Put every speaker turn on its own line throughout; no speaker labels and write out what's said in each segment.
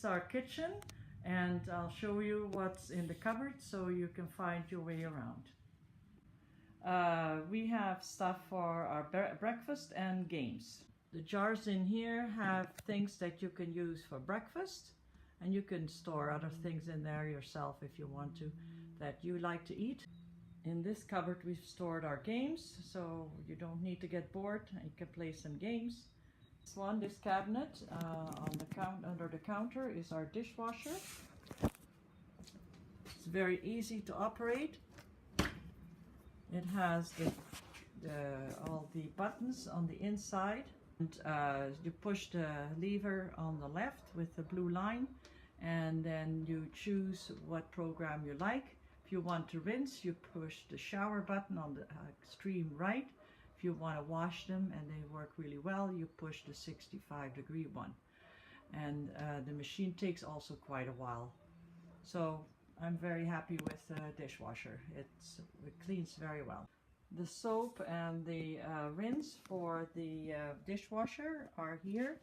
our kitchen, and I'll show you what's in the cupboard so you can find your way around. We have stuff for our breakfast and games. The jars in here have things that you can use for breakfast, and you can store other things in there yourself if you want to, that you like to eat. In this cupboard we've stored our games, so you don't need to get bored and you can play some games. This cabinet under the counter is our dishwasher. It's very easy to operate. It has all the buttons on the inside, and you push the lever on the left with the blue line, and then you choose what program you like. If you want to rinse, you push the shower button on the extreme right. If you want to wash them and they work really well, you push the 65-degree one. And the machine takes also quite a while. So I'm very happy with the dishwasher. It cleans very well. The soap and the rinse for the dishwasher are here.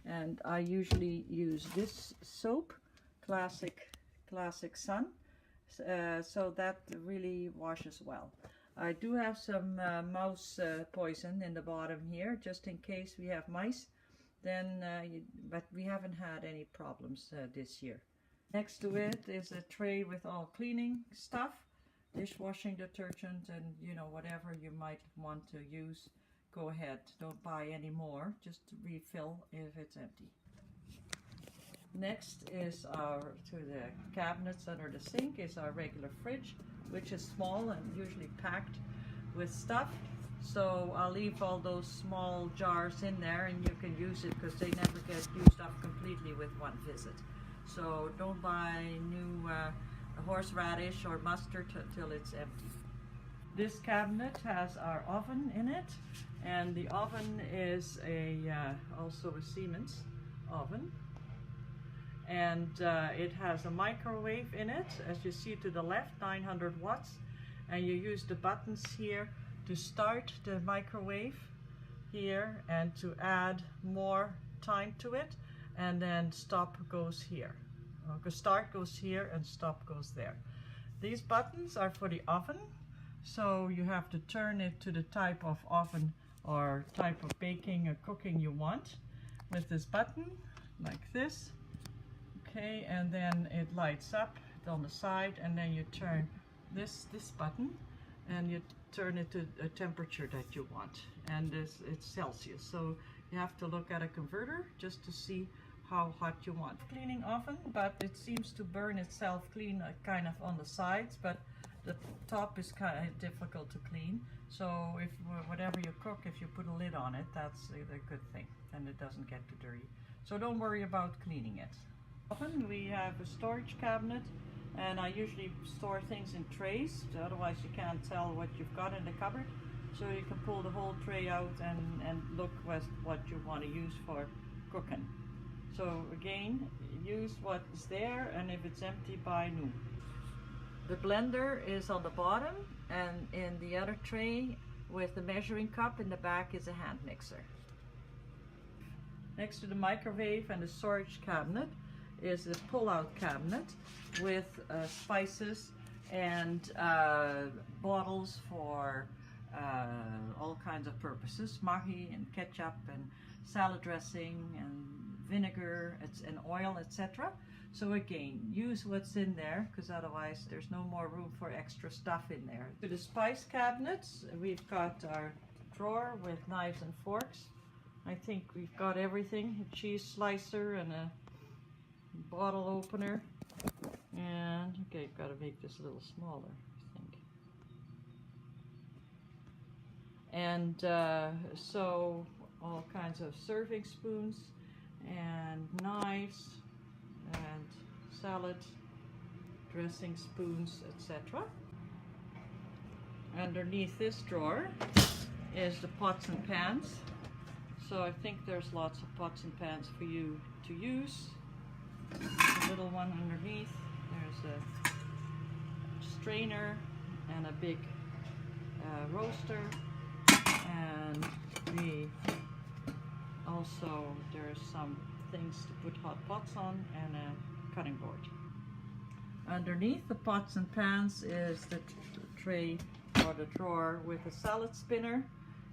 And I usually use this soap, Classic Sun. So that really washes well. I do have some mouse poison in the bottom here, just in case we have mice. But we haven't had any problems this year. Next to it is a tray with all cleaning stuff, dishwashing detergent, and whatever you might want to use. Go ahead, don't buy any more. Just refill if it's empty. Next is to the cabinets under the sink is our regular fridge, which is small and usually packed with stuff. So I'll leave all those small jars in there, and you can use it because they never get used up completely with one visit. So don't buy new horseradish or mustard till it's empty. This cabinet has our oven in it, and the oven is also a Siemens oven. And it has a microwave in it, as you see to the left, 900 watts. And you use the buttons here to start the microwave here and to add more time to it. And then stop goes here. Start goes here and stop goes there. These buttons are for the oven. So you have to turn it to the type of oven or type of baking or cooking you want with this button, like this. Okay, and then it lights up on the side, and then you turn this button and you turn it to a temperature that you want, and it's Celsius, so you have to look at a converter just to see how hot you want. Cleaning oven, but it seems to burn itself clean kind of on the sides, but the top is kind of difficult to clean. So if whatever you cook, if you put a lid on it, that's a good thing, and it doesn't get too dirty. So don't worry about cleaning it. Often we have a storage cabinet, and I usually store things in trays, so otherwise you can't tell what you've got in the cupboard. So you can pull the whole tray out and look with what you want to use for cooking. So again, use what is there, and if it's empty, buy new. The blender is on the bottom, and in the other tray with the measuring cup in the back is a hand mixer. Next to the microwave and the storage cabinet is a pull-out cabinet with spices and bottles for all kinds of purposes, mahi and ketchup and salad dressing and vinegar and oil, etc. So again, use what's in there, because otherwise there's no more room for extra stuff in there. To the spice cabinets, we've got our drawer with knives and forks. I think we've got everything, a cheese slicer and a bottle opener, and okay, got to make this a little smaller, I think. And so all kinds of serving spoons and knives and salad dressing spoons, etc. Underneath this drawer is the pots and pans. So I think there's lots of pots and pans for you to use. A little one underneath. There's a strainer and a big roaster, and also there's some things to put hot pots on and a cutting board. Underneath the pots and pans is the tray or the drawer with a salad spinner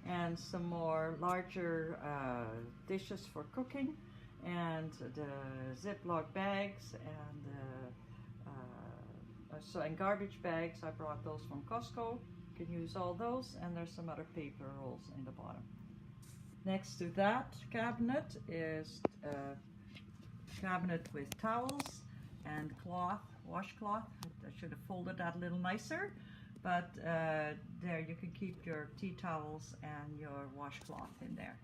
and some more larger dishes for cooking, and the Ziploc bags and garbage bags. I brought those from Costco. You can use all those, and there's some other paper rolls in the bottom. Next to that cabinet is a cabinet with towels and cloth, washcloth. I should have folded that a little nicer, but there you can keep your tea towels and your washcloth in there.